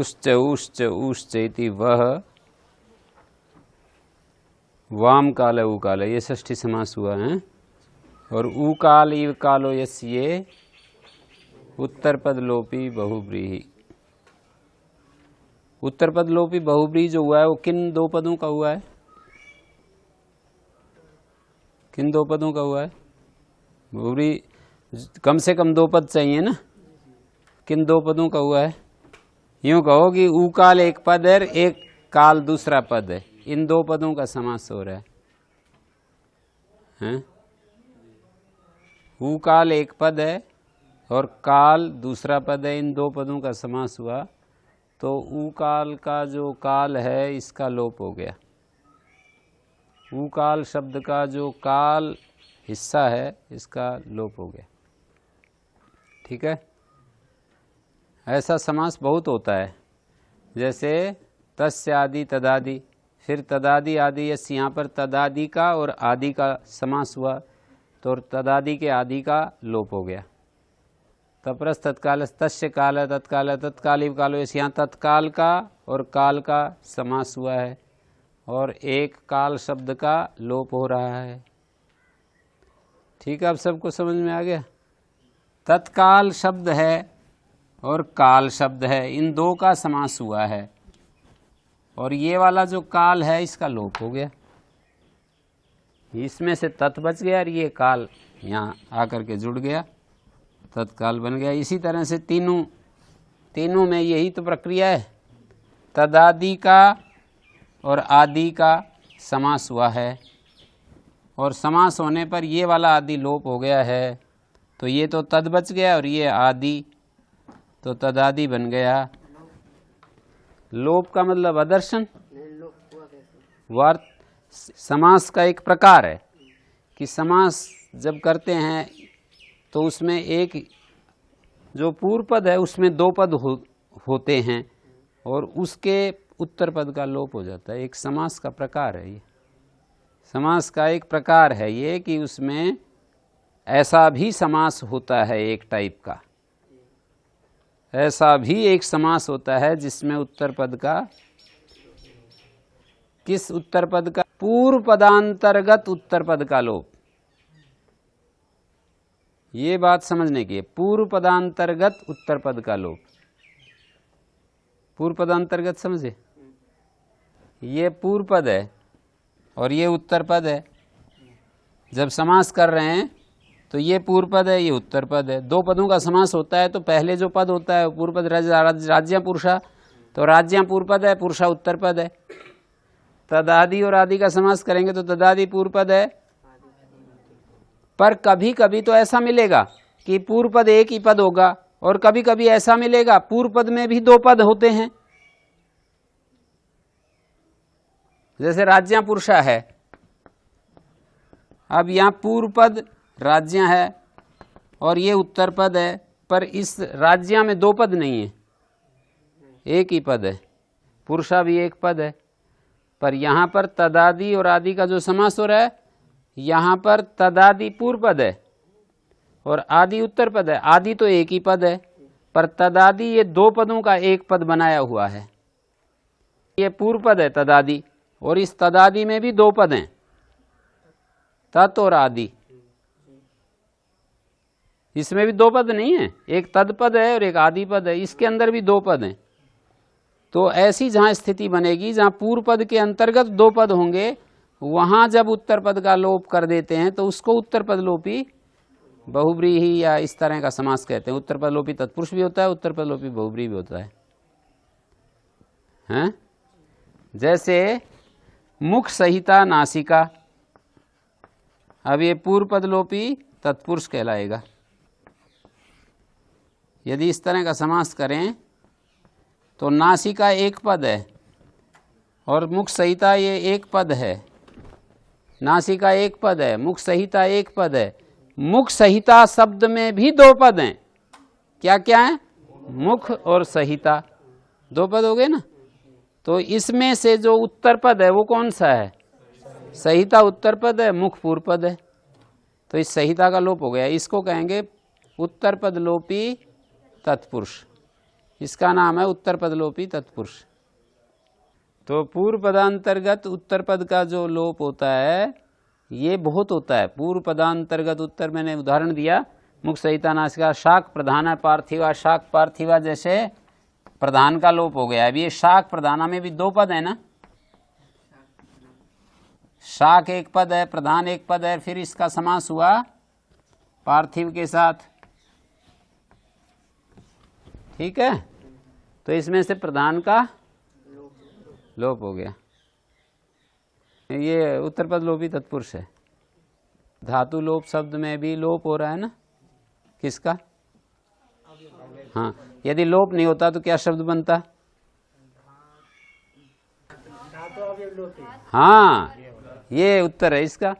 उश्च उश्च उश्च इति वह वाम काल उकाल, ये षष्ठी समास हुआ है। और उकाल इव कालो यस्य ये उत्तर पद लोपी बहुव्रीहि। उत्तर पद लोपी बहुव्रीहि जो हुआ है वो किन दो पदों का हुआ है? किन दो पदों का हुआ है? बहुव्रीहि कम से कम दो पद चाहिए ना। किन दो पदों का हुआ है? यूं कहो कि उकाल एक पद है, एक काल दूसरा पद है, इन दो पदों का समास हो रहा है, हैं? उकाल एक पद है और काल दूसरा पद है, इन दो पदों का समास हुआ तो उकाल का जो काल है इसका लोप हो गया। उकाल शब्द का जो काल हिस्सा है इसका लोप हो गया। ठीक है, ऐसा समास बहुत होता है। जैसे तस्य आदि तदादि, फिर तदादि आदि, यस यहाँ पर तदादि का और आदि का समास हुआ तो तदादि के आदि का लोप हो गया। तपरस तत्काल, तस्य काल तत्काल, तत्कालिव कालो, यस यहाँ तत्काल का और काल का समास हुआ है और एक काल शब्द का लोप हो रहा है। ठीक है, अब सबको समझ में आ गया? तत्काल शब्द है और काल शब्द है, इन दो का समास हुआ है और ये वाला जो काल है इसका लोप हो गया। इसमें से तत् बच गया और ये काल यहाँ आकर के जुड़ गया, तत्काल बन गया। इसी तरह से तीनों में यही तो प्रक्रिया है। तदादि का और आदि का समास हुआ है और समास होने पर ये वाला आदि लोप हो गया है तो ये तो तद बच गया और ये आदि तो तदादि बन गया। लोप का मतलब अदर्शन। वार्त समास का एक प्रकार है कि समास जब करते हैं तो उसमें एक जो पूर्व पद है उसमें दो पद होते हैं और उसके उत्तर पद का लोप हो जाता है। एक समास का प्रकार है ये, समास का एक प्रकार है ये कि उसमें ऐसा भी समास होता है, एक टाइप का ऐसा भी एक समास होता है जिसमें उत्तर पद का, किस उत्तर पद का? पूर्व पदांतर्गत उत्तर पद का लोप। ये बात समझने की है, पूर्व पदांतर्गत उत्तर पद का लोप। पूर्व पदांतर्गत समझे? ये पूर्व पद है और ये उत्तर पद है। जब समास कर रहे हैं तो ये पूर्व पद है, ये उत्तर पद है। दो पदों का समास होता है तो पहले जो पद होता है पूर्व पद, राज्य पुरुषा, तो राज्य पूर्व पद है, पुरुषा उत्तर पद है। तदादि और आदि का समास करेंगे तो तदादि पूर्व पद है। पर कभी कभी तो ऐसा मिलेगा कि पूर्व पद एक ही पद होगा और कभी कभी ऐसा मिलेगा पूर्व पद में भी दो पद होते हैं। जैसे राज्य पुरुषा है, अब यहाँ पूर्व पद राज्य है और ये उत्तर पद है, पर इस राज्य में दो पद नहीं है, एक ही पद है। पुरुषा भी एक पद है, पर यहाँ पर तदादि और आदि का जो समास हो रहा है, यहाँ पर तदादि पूर्व पद है और आदि उत्तर पद है। आदि तो एक ही पद है पर तदादि ये दो पदों का एक पद बनाया हुआ है। ये पूर्व पद है तदादि और इस तदादि में भी दो पद हैं, तत् और आदि। इसमें भी दो पद नहीं है, एक तद पद है और एक आदि पद है, इसके अंदर भी दो पद हैं। तो ऐसी जहां स्थिति बनेगी जहां पूर्व पद के अंतर्गत दो पद होंगे, वहां जब उत्तर पद का लोप कर देते हैं तो उसको उत्तर पद लोपी बहुव्रीहि या इस तरह का समास कहते हैं। उत्तर पद लोपी तत्पुरुष भी होता है, उत्तर पद लोपी बहुव्रीहि भी होता है। हैं? जैसे मुख सहिता नासिका, अब ये पूर्व पद लोपी तत्पुरुष कहलाएगा। यदि इस तरह का समास करें तो नासिका एक पद है और मुख सहिता ये एक पद है। नासिका एक पद है, मुख सहिता एक पद है। मुख सहिता शब्द में भी दो पद हैं। क्या क्या है? मुख और सहिता, दो पद हो गए ना। तो इसमें से जो उत्तर पद है वो कौन सा है? सहिता उत्तर पद है, मुख पूर्व पद है। तो इस सहिता का लोप हो गया, इसको कहेंगे उत्तर पद लोपी तत्पुरुष। इसका नाम है उत्तर पद लोपी तत्पुरुष। तो पूर्व पदांतर्गत उत्तर पद का जो लोप होता है ये बहुत होता है। पूर्व पदांतर्गत उत्तर, मैंने उदाहरण दिया, मुख संहिता नासिका शाक प्रधान है पार्थिवा, शाक पार्थिवा जैसे प्रधान का लोप हो गया। अब ये शाक प्रधाना में भी दो पद है ना, शाक एक पद है, प्रधान एक पद है, फिर इसका समास हुआ पार्थिव के साथ, ठीक है। तो इसमें से प्रधान का लोप हो गया। ये उत्तर पद लोपी तत्पुरुष है। धातु लोप शब्द में भी लोप हो रहा है ना, किसका? हाँ, यदि लोप नहीं होता तो क्या शब्द बनता? हाँ, ये उत्तर है इसका।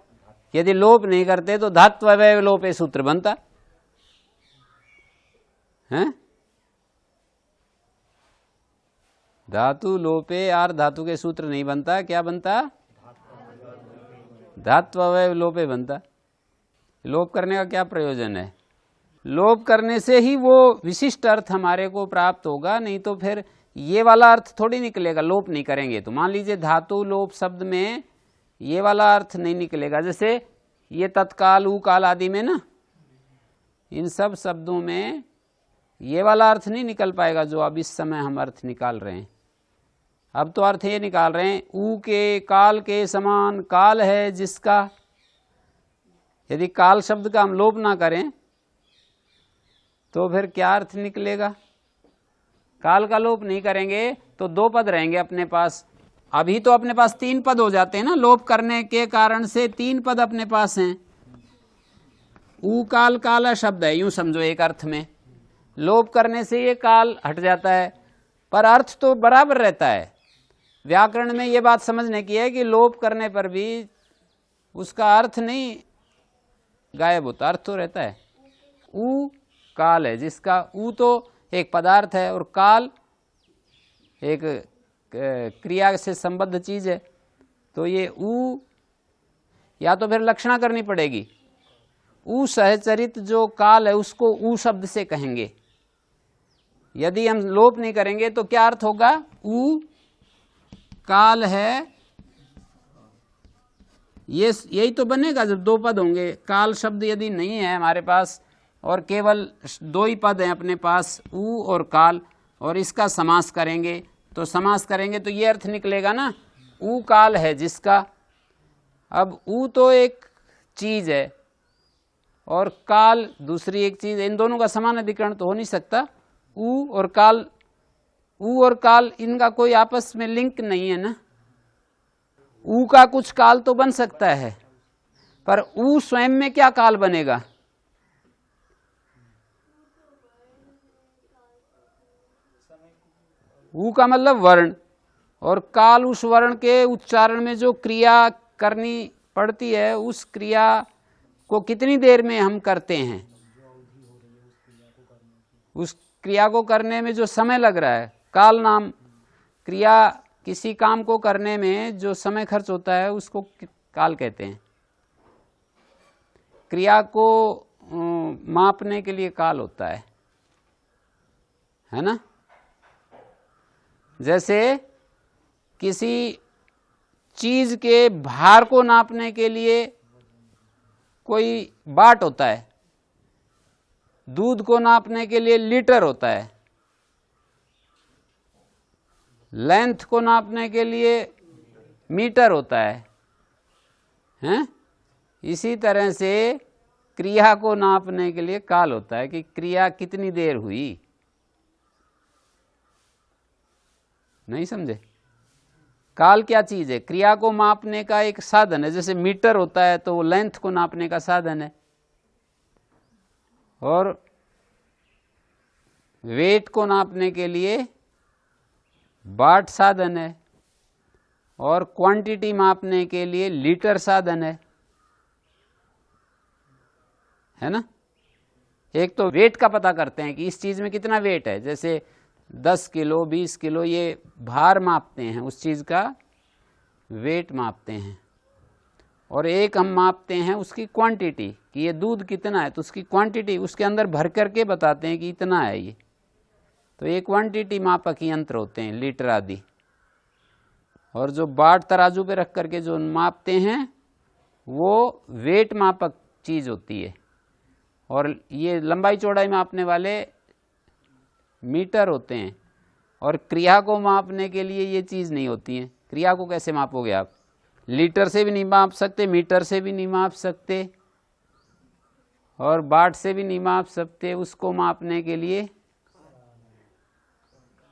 यदि लोप नहीं करते तो धात्व अवयव लोपे सूत्र बनता है। धातु लोपे आर धातु के सूत्र नहीं बनता, क्या बनता? धात्व अवयव लोपे बनता। लोप करने का क्या प्रयोजन है? लोप करने से ही वो विशिष्ट अर्थ हमारे को प्राप्त होगा, नहीं तो फिर ये वाला अर्थ थोड़ी निकलेगा लोप नहीं करेंगे तो। मान लीजिए धातु लोप शब्द में ये वाला अर्थ नहीं निकलेगा, जैसे ये तत्काल ऊ काल आदि में ना, इन सब शब्दों में ये वाला अर्थ नहीं निकल पाएगा जो अब इस समय हम अर्थ निकाल रहे हैं। अब तो अर्थ ये निकाल रहे हैं ऊ के काल के समान काल है जिसका। यदि काल शब्द का हम लोप ना करें तो फिर क्या अर्थ निकलेगा? काल का लोप नहीं करेंगे तो दो पद रहेंगे अपने पास। अभी तो अपने पास तीन पद हो जाते हैं ना, लोप करने के कारण से तीन पद अपने पास हैं। ऊ काल काला शब्द है, यूं समझो एक अर्थ में। लोप करने से ये काल हट जाता है, पर अर्थ तो बराबर रहता है। व्याकरण में ये बात समझने की है कि लोप करने पर भी उसका अर्थ नहीं गायब होता, अर्थ तो रहता है। ऊ काल है जिसका, ऊ तो एक पदार्थ है और काल एक क्रिया से संबद्ध चीज है। तो ये ऊ या तो फिर लक्षणा करनी पड़ेगी। ऊ सहचरित जो काल है उसको ऊ शब्द से कहेंगे। यदि हम लोप नहीं करेंगे तो क्या अर्थ होगा? ऊ काल है, ये यही तो बनेगा जब दो पद होंगे। काल शब्द यदि नहीं है हमारे पास और केवल दो ही पद हैं अपने पास, ऊ और काल, और इसका समास करेंगे तो ये अर्थ निकलेगा ना, ऊ काल है जिसका। अब ऊ तो एक चीज है और काल दूसरी एक चीज है, इन दोनों का समान अधिकरण तो हो नहीं सकता। ऊ और काल इनका कोई आपस में लिंक नहीं है ना। ऊ का कुछ काल तो बन सकता है, पर ऊ स्वयं में क्या काल बनेगा? ऊ का मतलब वर्ण, और काल उस वर्ण के उच्चारण में जो क्रिया करनी पड़ती है, उस क्रिया को कितनी देर में हम करते हैं, उस क्रिया को करने में जो समय लग रहा है, काल नाम क्रिया। किसी काम को करने में जो समय खर्च होता है उसको काल कहते हैं। क्रिया को मापने के लिए काल होता है ना। जैसे किसी चीज के भार को नापने के लिए कोई बाट होता है, दूध को नापने के लिए लीटर होता है, लेंथ को नापने के लिए मीटर होता है, हैं? इसी तरह से क्रिया को नापने के लिए काल होता है कि क्रिया कितनी देर हुई। नहीं समझे? काल क्या चीज है? क्रिया को मापने का एक साधन है। जैसे मीटर होता है तो वो लेंथ को नापने का साधन है, और वेट को नापने के लिए बाट साधन है, और क्वांटिटी मापने के लिए लीटर साधन है ना। एक तो वेट का पता करते हैं कि इस चीज में कितना वेट है, जैसे 10 किलो 20 किलो, ये भार मापते हैं, उस चीज का वेट मापते हैं। और एक हम मापते हैं उसकी क्वांटिटी कि ये दूध कितना है, तो उसकी क्वांटिटी उसके अंदर भर करके बताते हैं कि इतना है ये। तो ये क्वांटिटी मापक यंत्र होते हैं, लीटर आदि। और जो बाट तराजू पे रख करके जो मापते हैं वो वेट मापक चीज़ होती है। और ये लंबाई चौड़ाई मापने वाले मीटर होते हैं। और क्रिया को मापने के लिए ये चीज़ नहीं होती है। क्रिया को कैसे मापोगे आप? लीटर से भी नहीं माप सकते, मीटर से भी नहीं माप सकते, और बाट से भी नहीं माप सकते। उसको मापने के लिए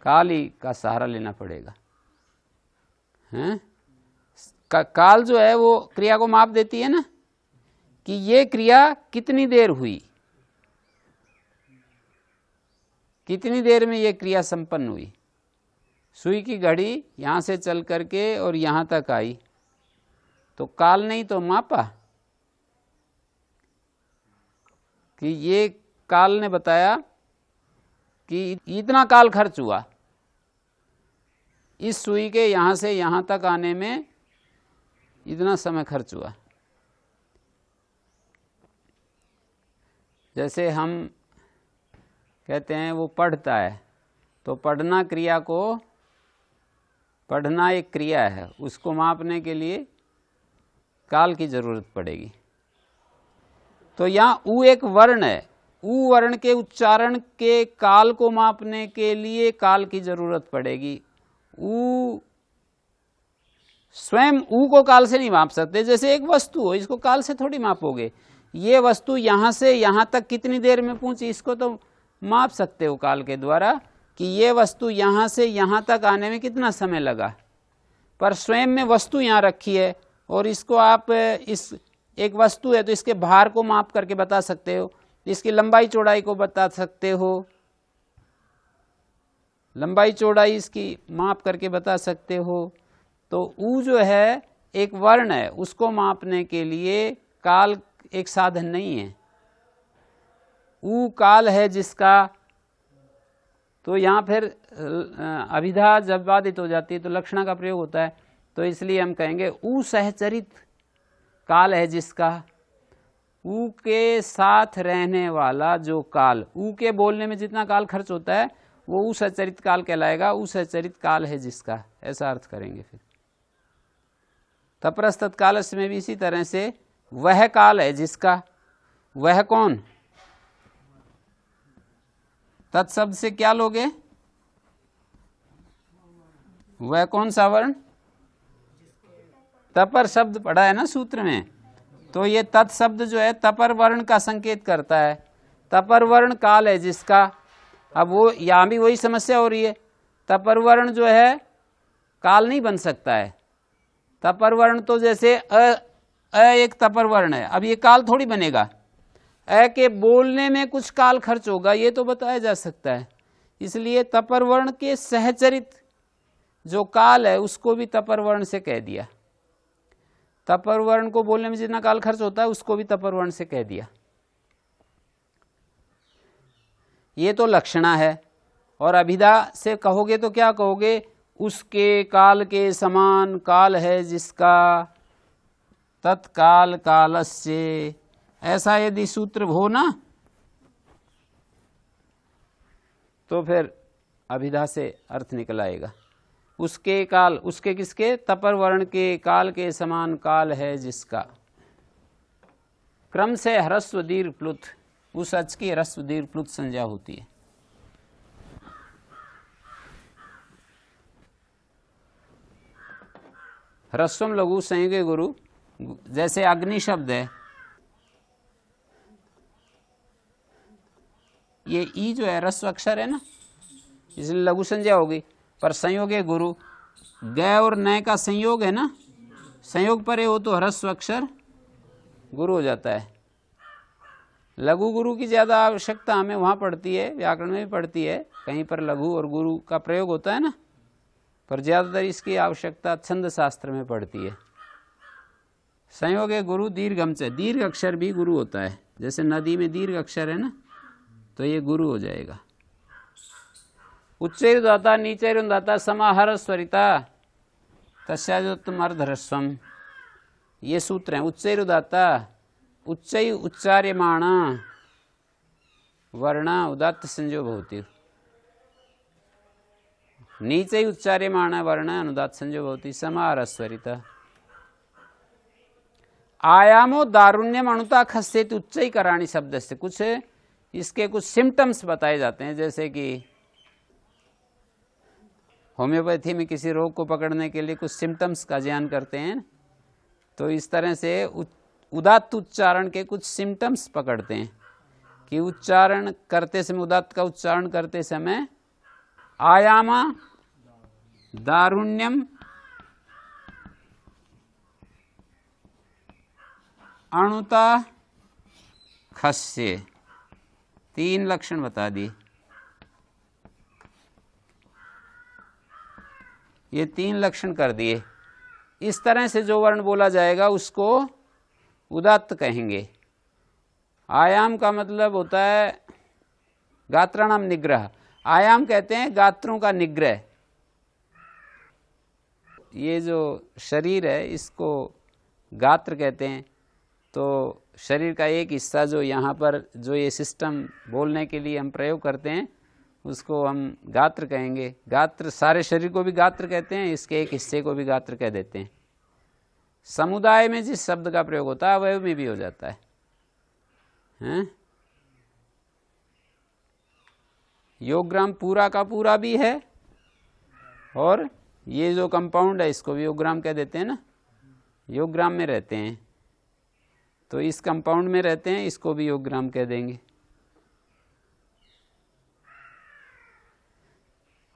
काल का सहारा लेना पड़ेगा। हैं? काल जो है वो क्रिया को माप देती है ना, कि ये क्रिया कितनी देर हुई, कितनी देर में ये क्रिया संपन्न हुई। सुई की घड़ी यहाँ से चल करके और यहाँ तक आई, तो काल नहीं तो मापा कि ये काल ने बताया कि इतना काल खर्च हुआ, इस सुई के यहाँ से यहाँ तक आने में इतना समय खर्च हुआ। जैसे हम कहते हैं वो पढ़ता है, तो पढ़ना क्रिया को, पढ़ना एक क्रिया है, उसको मापने के लिए काल की जरूरत पड़ेगी। तो यहाँ ऊ एक वर्ण है, ऊ वर्ण के उच्चारण के काल को मापने के लिए काल की जरूरत पड़ेगी। ऊ स्वयं ऊ को काल से नहीं माप सकते। जैसे एक वस्तु हो, इसको काल से थोड़ी मापोगे। ये वस्तु यहाँ से यहाँ तक कितनी देर में पहुंची, इसको तो माप सकते हो काल के द्वारा, कि ये वस्तु यहाँ से यहाँ तक आने में कितना समय लगा। पर स्वयं में वस्तु यहाँ रखी है, और इसको आप इस एक वस्तु है तो इसके भार को माप करके बता सकते हो, इसकी लंबाई चौड़ाई को बता सकते हो, लंबाई चौड़ाई इसकी माप करके बता सकते हो। तो ऊ जो है एक वर्ण है, उसको मापने के लिए काल एक साधन नहीं है। ऊ काल है जिसका, तो यहाँ फिर अभिधा जब बाधित हो जाती है तो लक्षणा का प्रयोग होता है। तो इसलिए हम कहेंगे ऊ सहचरित काल है जिसका, ऊ के साथ रहने वाला जो काल, ऊ के बोलने में जितना काल खर्च होता है वो ऊ सहचरित काल कहलाएगा। ऊ सहचरित काल है जिसका, ऐसा अर्थ करेंगे। फिर तपरस्तत् कालस्य में भी इसी तरह से वह काल है जिसका, वह कौन, तत्शब्द से क्या लोगे, वह कौन सा वर्ण, तपर शब्द पढ़ा है ना सूत्र में, तो ये तत्शब्द जो है तपर वर्ण का संकेत करता है। तपर वर्ण काल है जिसका। अब वो यहाँ भी वही समस्या हो रही है, तपर वर्ण जो है काल नहीं बन सकता है। तपर वर्ण तो जैसे अ एक तपर वर्ण है, अब ये काल थोड़ी बनेगा। अ के बोलने में कुछ काल खर्च होगा, ये तो बताया जा सकता है। इसलिए तपर वर्ण के सहचरित जो काल है उसको भी तपर वर्ण से कह दिया। तपर वर्ण को बोलने में जितना काल खर्च होता है उसको भी तपर वर्ण से कह दिया। ये तो लक्षणा है। और अभिधा से कहोगे तो क्या कहोगे, उसके काल के समान काल है जिसका, तत्काल कालस्य। ऐसा यदि सूत्र हो ना तो फिर अभिधा से अर्थ निकल आएगा। उसके काल, उसके किसके, तपर वर्ण के काल के समान काल है जिसका। क्रम से ह्रस्व दीर्घ प्लुत, उस अच की ह्रस्व दीर्घ प्लुत संज्ञा होती है। ह्रस्वम लघु संयुगे गुरु, जैसे अग्नि शब्द है, ये ई जो है ह्रस्व अक्षर है ना, इसलिए लघु संज्ञा होगी। पर संयोगे गुरु, ग और न का संयोग है ना, संयोग परे हो तो ह्रस्व अक्षर गुरु हो जाता है। लघु गुरु की ज़्यादा आवश्यकता हमें वहाँ पड़ती है, व्याकरण में भी पड़ती है, कहीं पर लघु और गुरु का प्रयोग होता है ना, पर ज़्यादातर इसकी आवश्यकता छंद शास्त्र में पड़ती है। संयोगे गुरु दीर्घम से, दीर्घ अक्षर भी गुरु होता है। जैसे नदी में दीर्घ अक्षर है ना, तो ये गुरु हो जाएगा। उच्चैरुदाता नीचैरुदाता समाहर स्वरिता तस्याजोत्तम अर्धह्रस्वम, ये सूत्र हैं। उच्चैरुदाता, उच्चै उच्चार्यमाण वर्ण उदात्त संजो भवति। नीचे उच्चार्यमाण वर्ण अनुदात संजो भवति समारस्वरितः। आयामो दारुण्यम अणुता खस्येति उच्चैकराणि शब्द से कुछ इसके कुछ सिम्टम्स बताए जाते हैं, जैसे कि होम्योपैथी में किसी रोग को पकड़ने के लिए कुछ सिम्टम्स का ज्ञान करते हैं, तो इस तरह से उदात्त उच्चारण के कुछ सिम्टम्स पकड़ते हैं कि उच्चारण करते समय, उदात्त का उच्चारण करते समय आयामा दारुण्यम अणुता खस्य, 3 लक्षण बता दिए। ये 3 लक्षण कर दिए। इस तरह से जो वर्ण बोला जाएगा उसको उदात्त कहेंगे। आयाम का मतलब होता है गात्राणाम निग्रह। आयाम कहते हैं गात्रों का निग्रह। ये जो शरीर है इसको गात्र कहते हैं। तो शरीर का एक हिस्सा जो यहाँ पर जो ये सिस्टम बोलने के लिए हम प्रयोग करते हैं उसको हम गात्र कहेंगे। गात्र सारे शरीर को भी गात्र कहते हैं, इसके एक हिस्से को भी गात्र कह देते हैं। समुदाय में जिस शब्द का प्रयोग होता है अवयव में भी हो जाता है, हैं? योगग्राम पूरा का पूरा भी है, और ये जो कंपाउंड है इसको भी योगग्राम कह देते हैं ना, योगग्राम में रहते हैं, तो इस कंपाउंड में रहते हैं, इसको भी योगग्राम कह देंगे।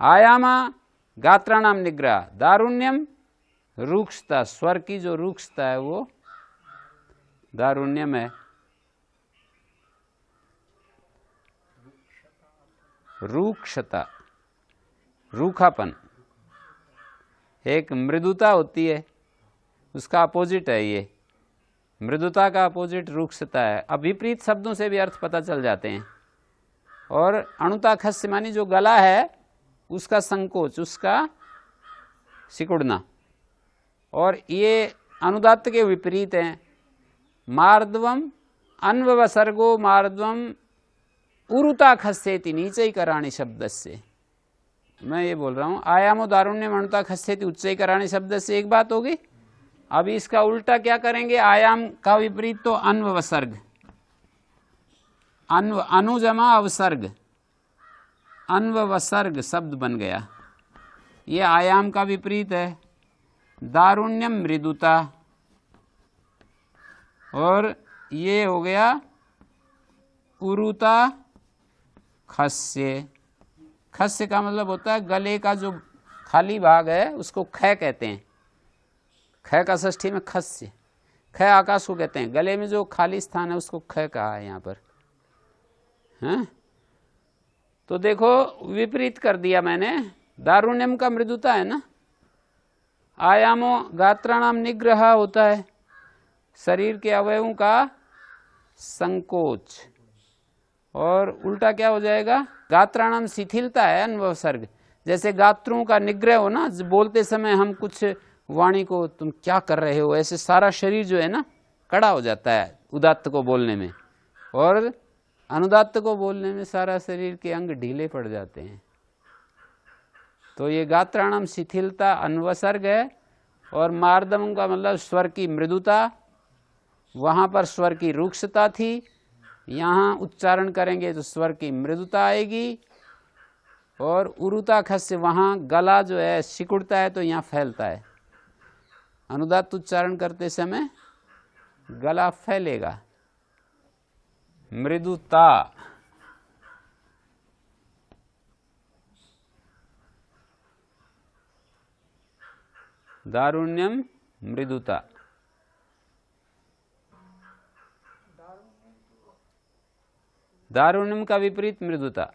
आयामा गात्राणाम निग्रह, दारुण्यम रूक्षता, स्वर की जो रूक्षता है वो दारुण्यम है। रूक्षता, रूखापन। एक मृदुता होती है, उसका अपोजिट है ये। मृदुता का अपोजिट रूक्षता है। अब विपरीत शब्दों से भी अर्थ पता चल जाते हैं। और अणुता खस्य मानी जो गला है उसका संकोच, उसका सिकुड़ना। और ये अनुदात्त के विपरीत हैं। मार्दवम अन्ववसर्गो मार्दवम उरुता खस्येति नीचैकराणि शब्द से। मैं ये बोल रहा हूँ आयामो दारुण्यम अणुता खस्येति उच्चैकराणि शब्द से एक बात होगी। अब इसका उल्टा क्या करेंगे, आयाम का विपरीत तो अन्ववसर्ग, अनुजमा अवसर्ग, अन्ववसर्ग शब्द बन गया। ये आयाम का विपरीत है। दारुण्यम मृदुता, और ये हो गया उरुता खस्य। खस्य का मतलब होता है गले का जो खाली भाग है उसको खय कहते हैं। खय का षष्ठी में खस्य, खय आकाश को कहते हैं। गले में जो खाली स्थान है उसको खय कहा है यहाँ पर, हैं? तो देखो विपरीत कर दिया मैंने। दारुण्यम का मृदुता है ना, आयामो गात्राणाम निग्रह होता है शरीर के अवयवों का संकोच, और उल्टा क्या हो जाएगा, गात्राणाम शिथिलता है अन्वसर्ग। जैसे गात्रों का निग्रह हो ना, बोलते समय हम कुछ वाणी को तुम क्या कर रहे हो, ऐसे सारा शरीर जो है ना कड़ा हो जाता है उदात्त को बोलने में, और अनुदात्त को बोलने में सारा शरीर के अंग ढीले पड़ जाते हैं। तो ये गात्राणाम शिथिलता अन्वसर्ग है। और मार्दम का मतलब स्वर की मृदुता, वहाँ पर स्वर की रूक्षता थी, यहाँ उच्चारण करेंगे तो स्वर की मृदुता आएगी। और उरुता खस्य, वहाँ गला जो है सिकुड़ता है तो यहाँ फैलता है। अनुदात्त उच्चारण करते समय गला फैलेगा। मृदुता, दारुण्यम मृदुता। दारुण्यम का विपरीत मृदुता।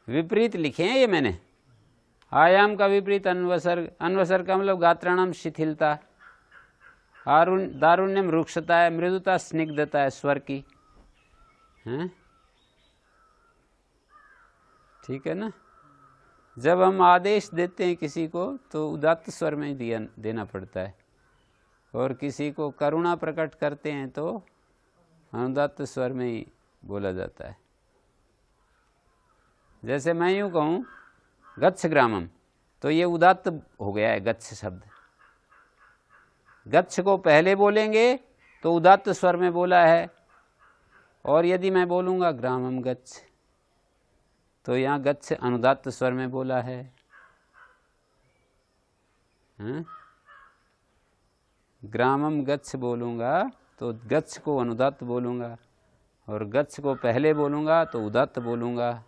विपरीत लिखे हैं ये मैंने। आयाम का विपरीत अन्वसर्ग, अन्वसर्ग का मतलब गात्राणाम शिथिलता। दारुण्यम रूक्षता है, मृदुता स्निग्धता है स्वर की, हैं? ठीक है ना। जब हम आदेश देते हैं किसी को तो उदात्त स्वर में ही देना पड़ता है, और किसी को करुणा प्रकट करते हैं तो अनुदात्त स्वर में ही बोला जाता है। जैसे मैं यूँ कहूँ गच्छ ग्रामम, तो ये उदात्त हो गया है गच्छ शब्द। गच्छ को पहले बोलेंगे तो उदात्त स्वर में बोला है, और यदि मैं बोलूँगा ग्रामम गच्छ तो यहाँ गच्छ अनुदात्त स्वर में बोला है। ग्रामम गच्छ बोलूँगा तो गच्छ को अनुदात्त बोलूँगा, और गच्छ को पहले बोलूँगा तो उदात्त बोलूँगा।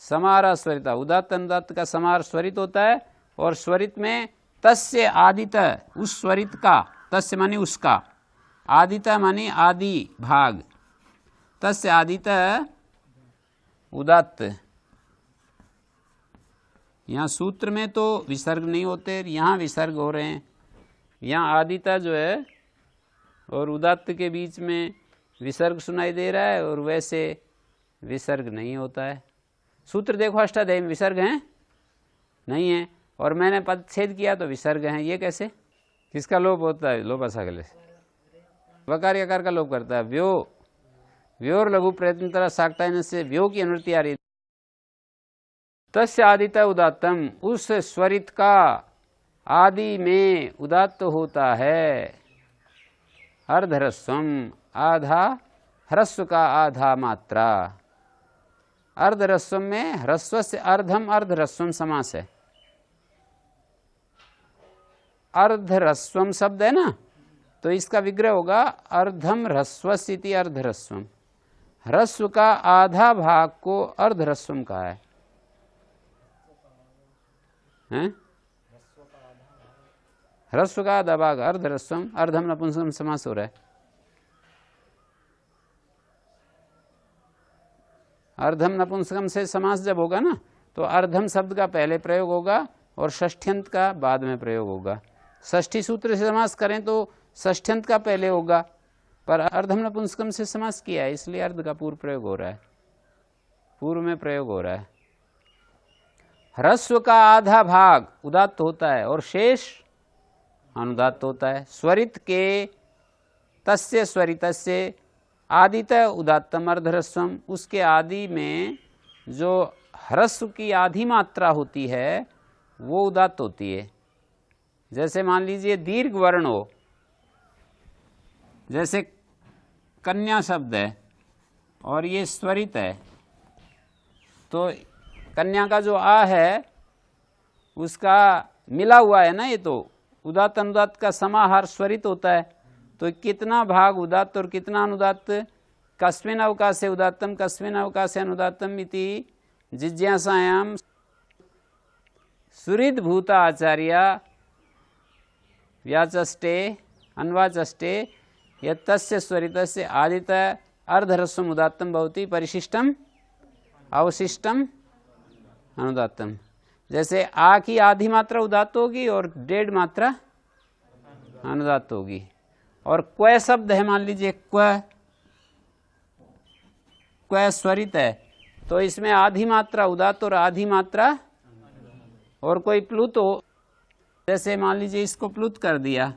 समारा स्वरिता, उदात्त अनुदात्त का समार स्वरित होता है, और स्वरित में तस्य आदित, उस स्वरित का, तस्य मानी उसका, आदित मानी आदि भाग, तस्य आदित उदात्त। यहाँ सूत्र में तो विसर्ग नहीं होते, यहाँ विसर्ग हो रहे हैं। यहाँ आदिता जो है और उदात्त के बीच में विसर्ग सुनाई दे रहा है, और वैसे विसर्ग नहीं होता है। सूत्र देखो अष्टाध्यायी में विसर्ग हैं नहीं है, और मैंने पदच्छेद किया तो विसर्ग हैं। ये कैसे? किसका लोप होता है? लोप असागले से वकार यकार का लोप करता है। व्योर लघु प्रयत्नतरा साक्तायन से व्यो की अनुवृत्ति आ रही। तस्य आदिता उदात्तम, उस स्वरित का आदि में उदात्त होता है। अर्धह्रस्वम, आधा ह्रस्व का आधा मात्रा। अर्धह्रस्वम में ह्रस्व से अर्धम अर्धह्रस्वम समास है। अर्धह्रस्वम शब्द है ना, तो इसका विग्रह होगा अर्धम ह्रस्वस्ति अर्धह्रस्वम। ह्रस्व का आधा भाग को अर्धह्रस्वम कहा है, हैं? ह्रस्व का आधा भाग अर्धह्रस्वम, अर्धम नपुंसकलिंग समास हो रहा है। अर्धम नपुंसकम से समास जब होगा ना, तो अर्धम शब्द का पहले प्रयोग होगा और षष्ठ्यंत का बाद में प्रयोग होगा। षष्ठी सूत्र से समास करें तो षष्ठ्यंत का पहले होगा, पर अर्धम नपुंसकम से समास किया है, इसलिए अर्ध का पूर्व प्रयोग हो रहा है, पूर्व में प्रयोग हो रहा है। ह्रस्व का आधा भाग उदात्त होता है और शेष अनुदात्त होता है। स्वरित के तस्य स्वरितस्य आदित उदात्तम अर्धह्रस्वम, उसके आदि में जो ह्रस्व की आधी मात्रा होती है वो उदात्त होती है। जैसे मान लीजिए दीर्घ वर्ण हो, जैसे कन्या शब्द है और ये स्वरित है, तो कन्या का जो आ है उसका मिला हुआ है ना, ये तो उदात्त अनुदात्त का समाहार स्वरित होता है। तो कितना भाग उदात्त और कितना अनुदात्त? कस्मिन् अवकाशे उदात्तम कस्मिन् अवकाशे अनुदात्तम इति जिज्ञासायाम सुहृद भूता आचार्य व्याचष्टे अन्वाचष्टे यत्तस्य स्वरितस्य आदित अर्धह्रस्वम उदात्तम भवति परिशिष्टम अवशिष्टम अनुदात्तम। जैसे आ की आधी मात्रा उदात्त होगी और डेढ़ मात्रा अनुदात्त होगी। और क्व शब्द है, मान लीजिए क्व स्वरित है, तो इसमें आधी मात्रा उदात्त और आधी मात्रा, और कोई प्लुत हो, जैसे मान लीजिए इसको प्लुत कर दिया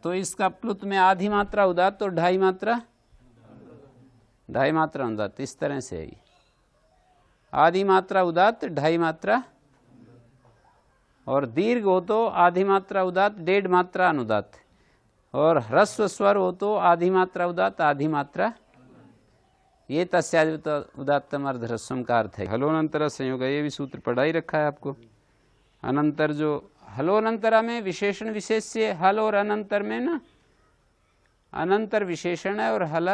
तो इसका प्लुत में आधी मात्रा उदात्त और ढाई मात्रा अनुदात्त। इस तरह से है, आधी मात्रा उदात्त ढाई मात्रा, और दीर्घ हो तो आधी मात्रा उदात्त डेढ़ मात्रा अनुदात्त, और ह्रस्व स्वर हो तो आधी मात्रा उदात्त आधी मात्रा। ये तस्यादित उदात्तम अर्धह्रस्वम का अर्थ है। हलोनंतर संयोग, ये भी सूत्र पढ़ा ही रखा है आपको। अनंतर जो हलोनंतरा में विशेषण विशेष्य, हल और अनंतर में ना अनंतर विशेषण है और हल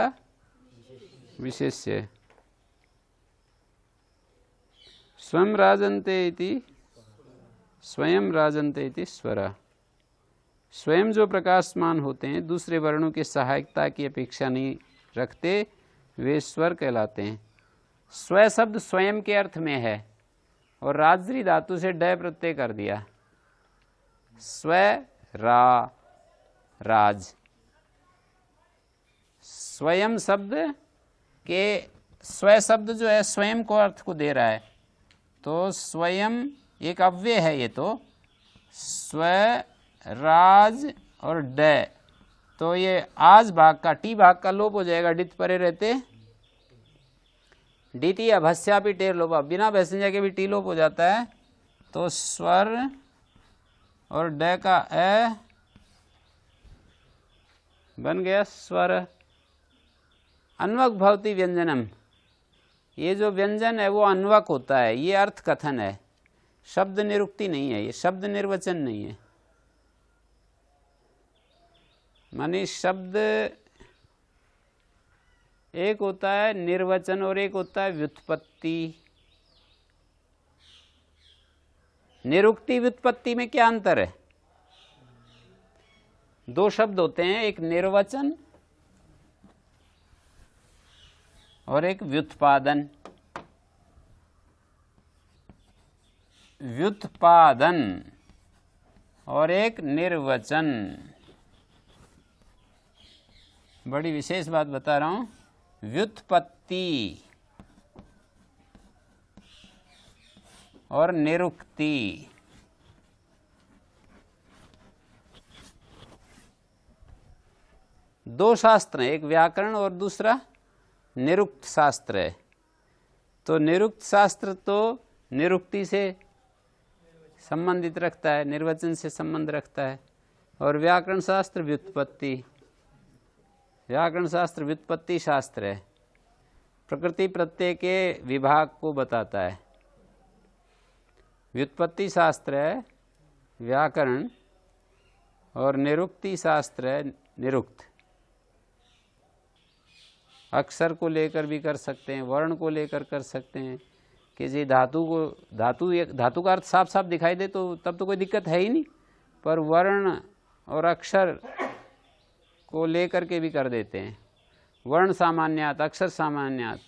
विशेष्य है। स्वयं राजन्ते इति स्वयं राजन्ते इति स्वरा, स्वयं जो प्रकाशमान होते हैं, दूसरे वर्णों की सहायकता की अपेक्षा नहीं रखते, वे स्वर कहलाते हैं। स्व शब्द स्वयं के अर्थ में है और राजरी धातु से डय प्रत्यय कर दिया। स्व राज, स्वयं शब्द के स्व शब्द जो है स्वयं को अर्थ को दे रहा है, तो स्वयं एक अव्यय है। ये तो स्व राज और डय, तो ये आज भाग का टी भाग का लोप हो जाएगा, डित परे रहते डीटी अभस्या भी टेर लोप, बिना भैसंज्ञा के भी टी लोप हो जाता है। तो स्वर और ड का ए बन गया स्वर। अन्वक भवति व्यंजनम, ये जो व्यंजन है वो अन्वक होता है, ये अर्थ कथन है, शब्द निरुक्ति नहीं है, ये शब्द निर्वचन नहीं है। माने शब्द एक होता है निर्वचन और एक होता है व्युत्पत्ति। निरुक्ति व्युत्पत्ति में क्या अंतर है? दो शब्द होते हैं, एक निर्वचन और एक व्युत्पादन। व्युत्पादन और एक निर्वचन। बड़ी विशेष बात बता रहा हूं, व्युत्पत्ति और निरुक्ति। दो शास्त्र हैं, एक व्याकरण और दूसरा निरुक्त शास्त्र है। तो निरुक्त शास्त्र तो निरुक्ति से संबंधित रखता है, निर्वचन से संबंध रखता है, और व्याकरण शास्त्र व्युत्पत्ति। व्याकरण शास्त्र व्युत्पत्ति शास्त्र है, प्रकृति प्रत्यय के विभाग को बताता है। व्युत्पत्ति शास्त्र है व्याकरण और निरुक्ति शास्त्र है निरुक्त। अक्षर को लेकर भी कर सकते हैं, वर्ण को लेकर कर सकते हैं कि जी धातु को, धातु का अर्थ साफ साफ दिखाई दे तो तब तो कोई दिक्कत है ही नहीं, पर वर्ण और अक्षर को लेकर के भी कर देते हैं। वर्ण सामान्यात, अक्षर सामान्यात।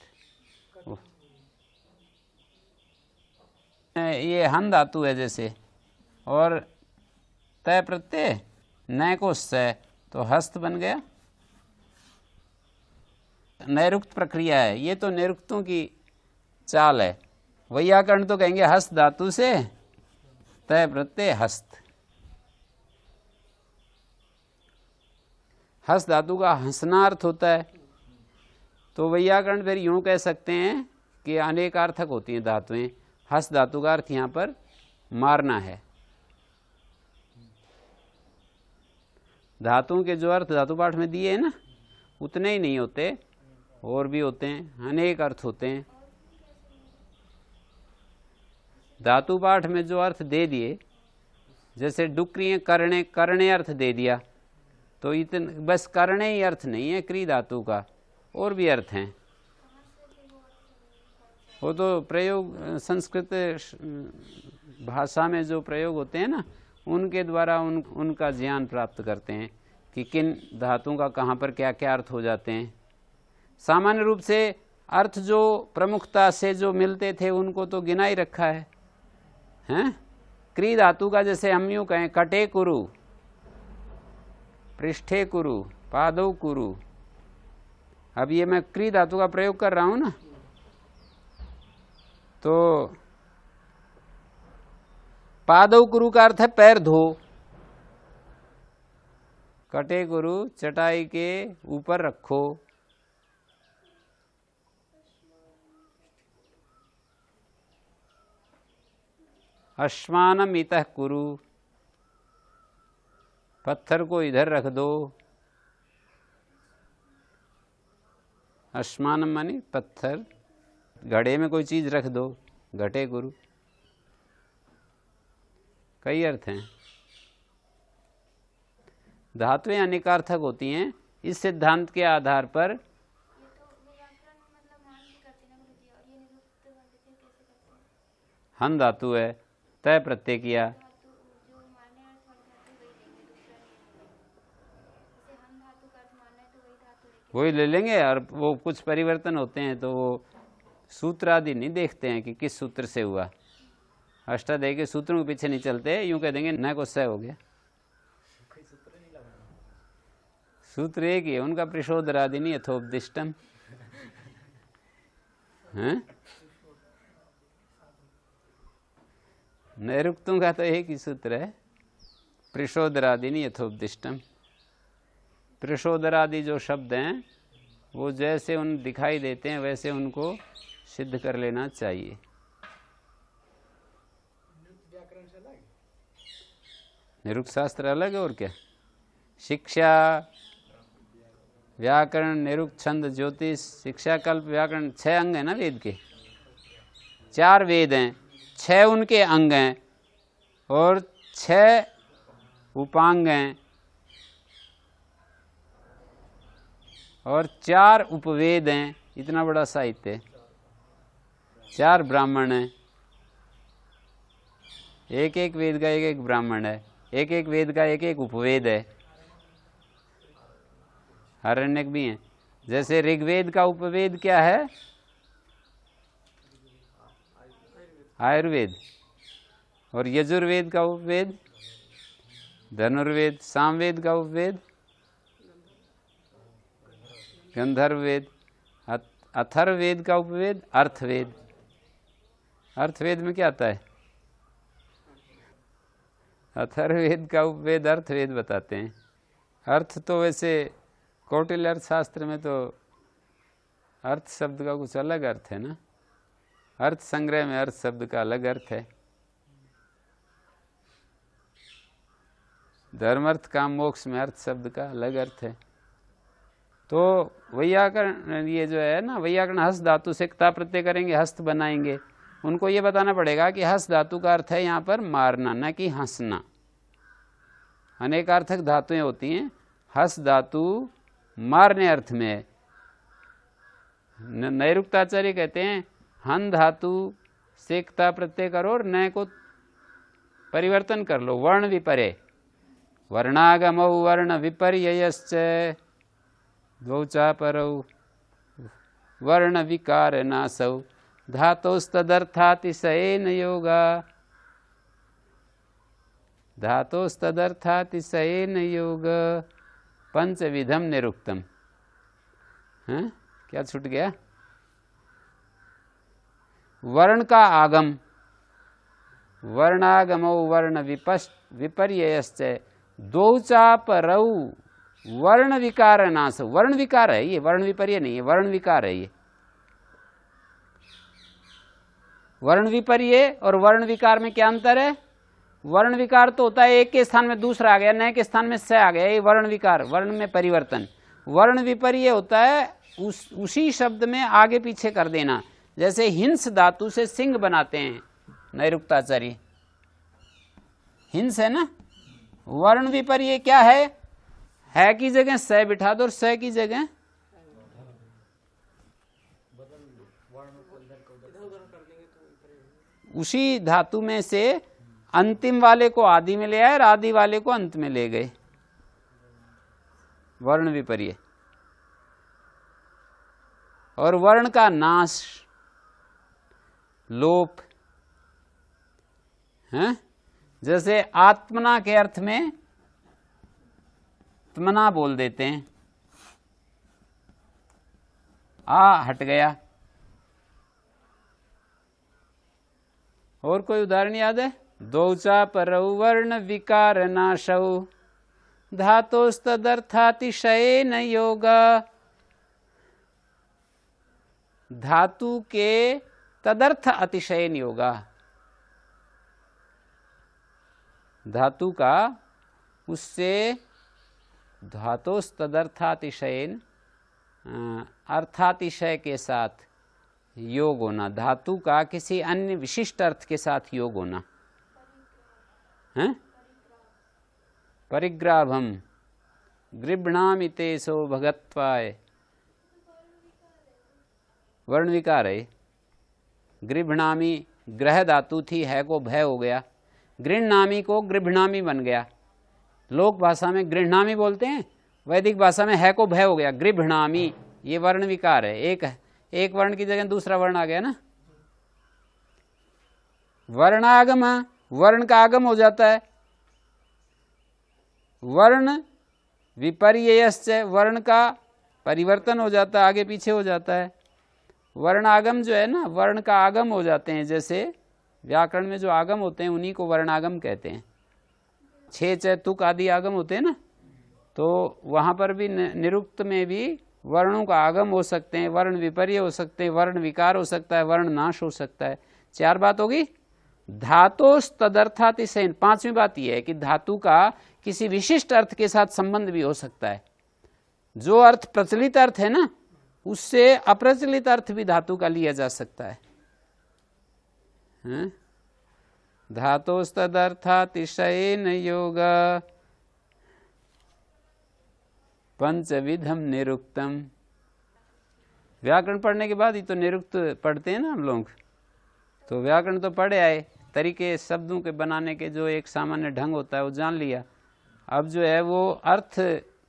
ये हन धातु है जैसे, और तय प्रत्यय नय को स, तो हस्त बन गया। नैरुक्त प्रक्रिया है ये, तो निरुक्तों की चाल है। वैयाकरण तो कहेंगे हस्त धातु से तय प्रत्यय हस्त। हस्त धातु का हंसना अर्थ होता है, तो वैयाकरण फिर यूं कह सकते हैं कि अनेकार्थक होती हैं धातुएं। हस्त धातु का अर्थ यहां पर मारना है। धातुओं के जो अर्थ धातु पाठ में दिए हैं ना, उतने ही नहीं होते, और भी होते हैं, अनेक अर्थ होते हैं। धातु पाठ में जो अर्थ दे दिए, जैसे डुक्रिय करणे, करणे अर्थ दे दिया, तो इतने बस करणे ही अर्थ नहीं है क्री धातु का, और भी अर्थ हैं। वो तो प्रयोग संस्कृत भाषा में जो प्रयोग होते हैं ना, उनके द्वारा उनका ज्ञान प्राप्त करते हैं कि किन धातुओं का कहाँ पर क्या क्या अर्थ हो जाते हैं। सामान्य रूप से अर्थ जो प्रमुखता से जो मिलते थे उनको तो गिना ही रखा है, हैं? क्री धातु का जैसे हम यूं कहें कटे कुरु, पृष्ठे कुरु, पादौ कुरु। अब ये मैं क्री धातु का प्रयोग कर रहा हूं ना, तो पादौ कुरु का अर्थ है पैर धो। कटे कुरु चटाई के ऊपर रखो। अश्मानम इतः कुरु, पत्थर को इधर रख दो। अश्मानम मानी पत्थर, घड़े में कोई चीज रख दो, घटे गुरु। कई अर्थ हैं। धातुएं अनेकार्थक होती हैं। इस सिद्धांत के आधार पर हन धातु है, तय प्रत्यय किया, वही ले लेंगे। और वो कुछ परिवर्तन होते हैं तो वो सूत्र आदि नहीं देखते हैं कि किस सूत्र से हुआ। अष्टाध्यायी के सूत्रों के पीछे नहीं चलते, यूं कह देंगे न को सह हो गया। सूत्र एक ही है उनका, प्रशोदरादि नहीं यथोपदिष्टम है। नैरुक्तों का तो एक ही सूत्र है, प्रशोदरादि नहीं यथोपदिष्टम। प्रशोदरादि जो शब्द हैं वो जैसे उन दिखाई देते हैं वैसे उनको सिद्ध कर लेना चाहिए। निरुक्त शास्त्र अलग है और क्या। शिक्षा, व्याकरण, निरुक्त, छंद, ज्योतिष, शिक्षा, कल्प, व्याकरण, 6 अंग है ना वेद के। 4 वेद हैं, 6 उनके अंग हैं और 6 उपांग हैं और 4 उपवेद हैं। इतना बड़ा साहित्य, 4 ब्राह्मण हैं, एक एक वेद का एक एक ब्राह्मण है, एक एक वेद का एक एक उपवेद है, आरण्यक भी हैं। जैसे ऋग्वेद का उपवेद क्या है? आयुर्वेद। और यजुर्वेद का उपवेद धनुर्वेद। सामवेद का उपवेद गंधर्ववेद। अथर्ववेद का उपवेद अर्थवेद। अर्थवेद में क्या आता है? अथर्ववेद का उपवेद अर्थवेद बताते हैं। अर्थ तो वैसे कौटिल्य अर्थशास्त्र में तो अर्थ शब्द का कुछ अलग अर्थ है ना। अर्थ संग्रह में अर्थ शब्द का अलग अर्थ है। धर्म अर्थ काम मोक्ष में अर्थ शब्द का अलग अर्थ है। तो वैयाकरण ये जो है ना, वैयाकरण हस्त धातु से क्ता प्रत्यय करेंगे, हस्त बनाएंगे। उनको ये बताना पड़ेगा कि हस्त धातु का अर्थ है यहाँ पर मारना, न कि हंसना। अनेकार्थक धातुएं होती हैं, हस्त धातु मारने अर्थ में है। नैरुक्ताचार्य कहते हैं हन धातु से क्ता प्रत्यय करो और न को परिवर्तन कर लो, वर्ण विपर्य। वर्णागमौ वर्ण विपर्ययश्च द्वौ परौ वर्ण विकार नासौ धातोस्तदर्थातिशयेन योगा। धातोस्तदर्थातिशयेन योग पंचविधम निरुक्तम। हैं, क्या छूट गया? वर्ण का आगम, वर्णागमौ वर्ण विपर्ययश्च द्वौ परौ वर्ण विकार नाश। वर्ण विकार है ये, वर्ण विपर्य नहीं है, वर्ण विकार है ये। वर्ण विपर्य और वर्ण विकार में क्या अंतर है? वर्ण विकार तो होता है एक के स्थान में दूसरा आ गया, नए के स्थान में से आ गया, ये वर्ण विकार, वर्ण में परिवर्तन। वर्ण विपर्य होता है उसी शब्द में आगे पीछे कर देना। जैसे हिंस धातु से सिंह बनाते हैं नैरुक्ताचार्य, हिंस है ना। वर्ण विपर्य क्या है की जगह स बिठा दो और स की जगह उसी धातु में से अंतिम वाले को आदि में ले आए और आदि वाले को अंत में ले गए, वर्ण विपर्य। और वर्ण का नाश, लोप है। जैसे आत्मना के अर्थ में त्मना बोल देते हैं, आ हट गया। और कोई उदाहरण याद है? द्वौ परौ वर्ण विकार नाशौ धातोस्तदर्थातिशयेन योगा। धातु के तदर्थ अतिशयन योगा। धातु का उससे धातोस्तदर्थातिशयन अर्थातिशय के साथ योग होना, धातु का किसी अन्य विशिष्ट अर्थ के साथ योग होना है। परिग्राभम गृभणामि ते सो भगत्वाय, वर्ण विकार है। गृभणामि ग्रह धातु थी, है को भय हो गया, गृहणामि को गृभणामि बन गया। लोक भाषा में गृहणामि बोलते हैं, वैदिक भाषा में है को भय हो गया, गृभणामि। ये वर्ण विकार है, एक वर्ण की जगह दूसरा वर्ण आ गया ना। वर्णागम, वर्ण का आगम हो जाता है। वर्ण विपर्ययश्च, वर्ण का परिवर्तन हो जाता है, आगे पीछे हो जाता है। वर्णागम जो है ना, वर्ण का आगम हो जाते हैं। जैसे व्याकरण में जो आगम होते हैं उन्हीं को वर्णागम कहते हैं। छे च तुक आदि आगम होते हैं ना, तो वहां पर भी निरुक्त में भी वर्णों का आगम हो सकते हैं, वर्ण विपर्य हो सकते हैं, वर्ण विकार हो सकता है, वर्ण नाश हो सकता है। 4 बात होगी। धातोस तदर्थातिशयन, 5वीं बात यह है कि धातु का किसी विशिष्ट अर्थ के साथ संबंध भी हो सकता है। जो अर्थ प्रचलित अर्थ है ना, उससे अप्रचलित अर्थ भी धातु का लिया जा सकता है। धातोस तदर्थातिशयन योग पंचविधम निरुक्तम। व्याकरण पढ़ने के बाद ही तो निरुक्त पढ़ते हैं ना हम लोग। तो व्याकरण तो पढ़े आए, तरीके शब्दों के बनाने के जो एक सामान्य ढंग होता है वो जान लिया। अब जो है वो अर्थ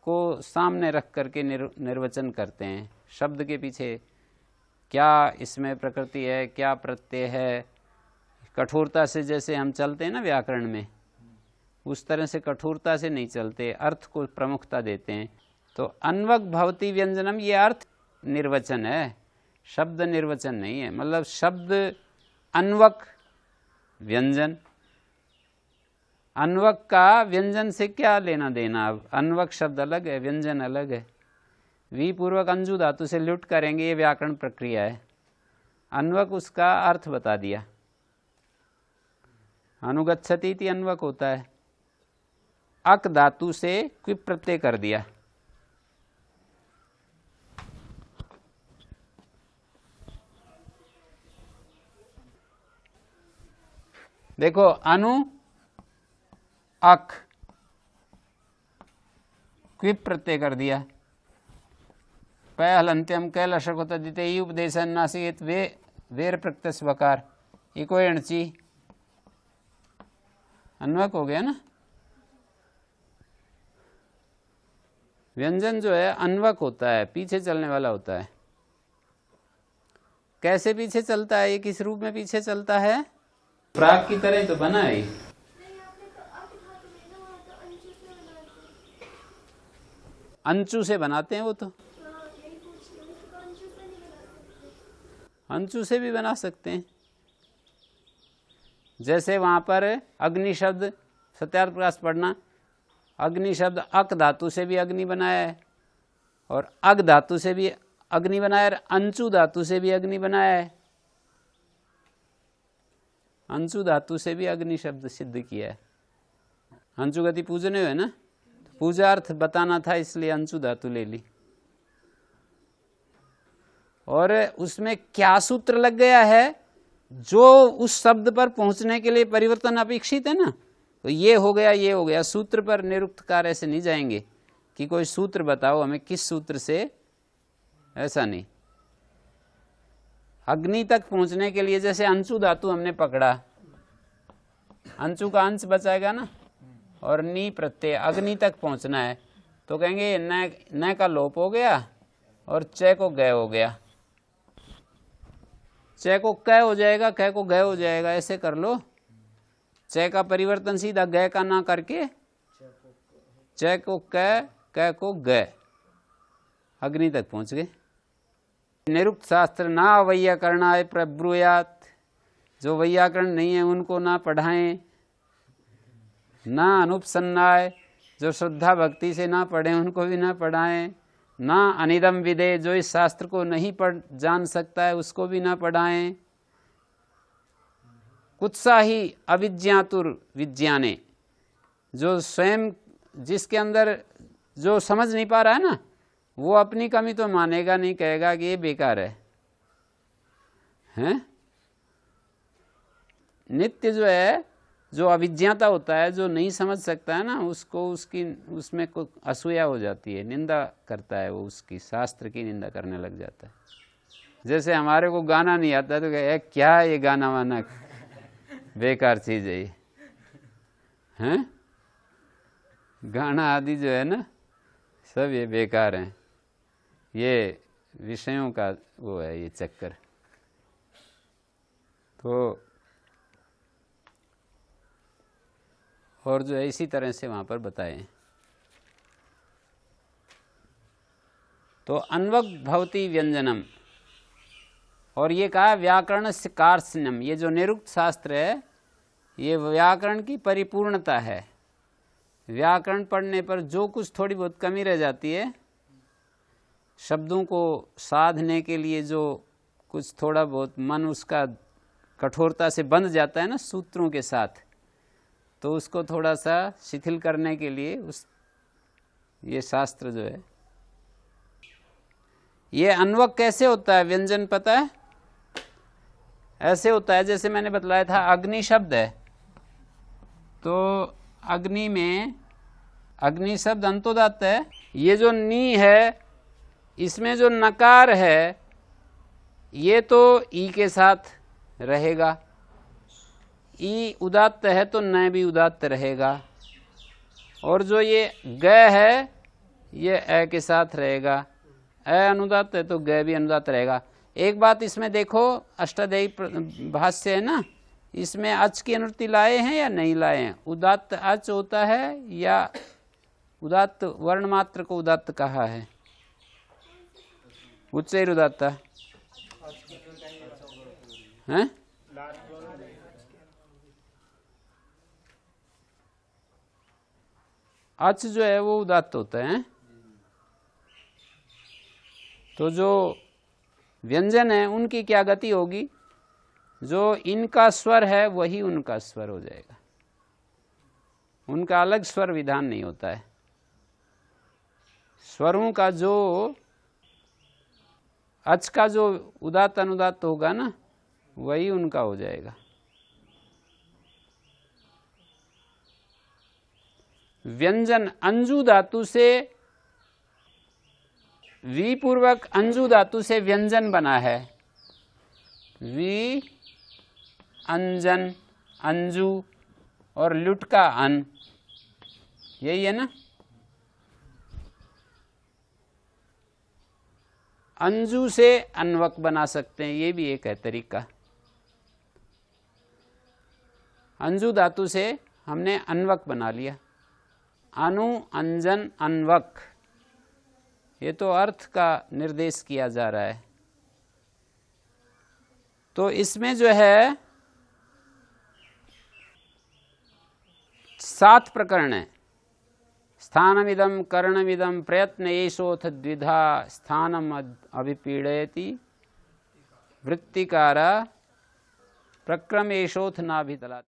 को सामने रख करके निर्वचन करते हैं। शब्द के पीछे क्या इसमें प्रकृति है, क्या प्रत्यय है। कठोरता से जैसे हम चलते हैं ना व्याकरण में, उस तरह से कठोरता से नहीं चलते, अर्थ को प्रमुखता देते हैं। तो अन्वक भवति व्यंजनम, ये अर्थ निर्वचन है, शब्द निर्वचन नहीं है। मतलब शब्द अन्वक व्यंजन, अन्वक का व्यंजन से क्या लेना देना। अब अन्वक शब्द अलग है, व्यंजन अलग है। वी पूर्वक अंजु धातु से लुट करेंगे, ये व्याकरण प्रक्रिया है। अन्वक उसका अर्थ बता दिया। अनुगच्छति इति अन्वक होता है। अक धातु से क्विप प्रत्यय कर दिया। देखो अनु अक क्विप प्रत्यय कर दिया। पहलंत्यम कैलशक होता द्वितीय उपदेशन नासिक वे वेर प्रत्यस वकार, इको एणची अन्वक हो गया ना। व्यंजन जो है अन्वक होता है, पीछे चलने वाला होता है। कैसे पीछे चलता है, ये किस रूप में पीछे चलता है। प्राग की तरह तो बना है। अंचू से बनाते हैं वो तो, अंचू से भी बना सकते हैं। जैसे वहां पर अग्नि शब्द, सत्यार्थ प्रकाश पढ़ना, अग्नि शब्द अक धातु से भी अग्नि बनाया है, और अग धातु से भी अग्नि बनाया है, अंचु धातु से भी अग्नि बनाया है। अंशु धातु से भी अग्नि शब्द सिद्ध किया है। अंशु गति पूजने हुए ना, पूजार्थ बताना था इसलिए अंशु धातु ले ली। और उसमें क्या सूत्र लग गया है, जो उस शब्द पर पहुंचने के लिए परिवर्तन अपेक्षित है ना, तो ये हो गया, ये हो गया। सूत्र पर निरुक्त कार्य से नहीं जाएंगे कि कोई सूत्र बताओ हमें किस सूत्र से, ऐसा नहीं। अग्नि तक पहुंचने के लिए जैसे अंशु धातु हमने पकड़ा, अंशु का अंश बचाएगा ना, और नी प्रत्यय अग्नि तक पहुंचना है, तो कहेंगे न का लोप हो गया और च को गय हो गया। च को क हो जाएगा, क को गय हो जाएगा, ऐसे कर लो। च का परिवर्तन सीधा गय का ना करके च को क को गय, अग्नि तक पहुंच गए। निरुक्त शास्त्र ना वैयाकरणाय प्रब्रूयात, जो वैयाकरण नहीं है उनको ना पढ़ाएं। ना अनुपसन्नाय, जो श्रद्धा भक्ति से ना पढ़ें उनको भी ना पढ़ाएं। ना अनिदम विदे, जो इस शास्त्र को नहीं पढ़ जान सकता है उसको भी ना पढ़ाएं। कुत्साही अविज्ञातुर विज्ञाने, जो स्वयं जिसके अंदर जो समझ नहीं पा रहा है ना, वो अपनी कमी तो मानेगा नहीं, कहेगा कि ये बेकार है। हैं? नित्य जो है, जो अविज्ञाता होता है, जो नहीं समझ सकता है ना, उसको उसकी उसमें कुछ असूया हो जाती है, निंदा करता है वो, उसकी शास्त्र की निंदा करने लग जाता है। जैसे हमारे को गाना नहीं आता तो कहे क्या ये गाना वाना बेकार चीज है ये, हैं? गाना आदि जो है ना सब ये बेकार हैं, ये विषयों का वो है, ये चक्कर। तो और जो है इसी तरह से वहां पर बताए। तो अन्वक भवति व्यंजनम, और ये कहा व्याकरण से कार्षण्यम, ये जो निरुक्त शास्त्र है ये व्याकरण की परिपूर्णता है। व्याकरण पढ़ने पर जो कुछ थोड़ी बहुत कमी रह जाती है शब्दों को साधने के लिए जो कुछ थोड़ा बहुत मन उसका कठोरता से बंध जाता है ना सूत्रों के साथ, तो उसको थोड़ा सा शिथिल करने के लिए ये शास्त्र जो है, ये अन्वक कैसे होता है व्यंजन पता है? ऐसे होता है जैसे मैंने बतलाया था, अग्नि शब्द है तो अग्नि में अग्नि शब्द अंतोदात्त है। ये जो नी है इसमें जो नकार है ये तो ई के साथ रहेगा, ई उदात्त है तो न भी उदात्त रहेगा, और जो ये ग है ये अ के साथ रहेगा, अ अनुदात्त है तो ग भी अनुदात्त रहेगा। एक बात इसमें देखो, अष्टाध्यायी भाष्य है ना, इसमें अच की अनुवृत्ति लाए हैं या नहीं लाए हैं? उदात्त अच होता है या उदात्त वर्ण मात्र को उदात्त कहा है? उच्चैर उदात्त है? अच जो है वो उदात्त होता है। तो जो व्यंजन है उनकी क्या गति होगी? जो इनका स्वर है वही उनका स्वर हो जाएगा, उनका अलग स्वर विधान नहीं होता है। स्वरों का जो अच का जो उदात्त अनुदात्त होगा ना वही उनका हो जाएगा। व्यंजन अंजु धातु से वी पूर्वक अंजु धातु से व्यंजन बना है। वी अंजन अंजु और लुट का अन, यही है ना। अंजु से अन्वक बना सकते हैं, ये भी एक है तरीका। अंजु धातु से हमने अन्वक बना लिया, अनु अंजन अन्वक, ये तो अर्थ का निर्देश किया जा रहा है। तो इसमें जो है 7 प्रकरण है। स्थानमिदं करणमिदं प्रयत्न एषोऽथ द्विधा स्थानम अभिपीडयति वृत्तिकारा प्रक्रम एषोऽथ नाभितलात्।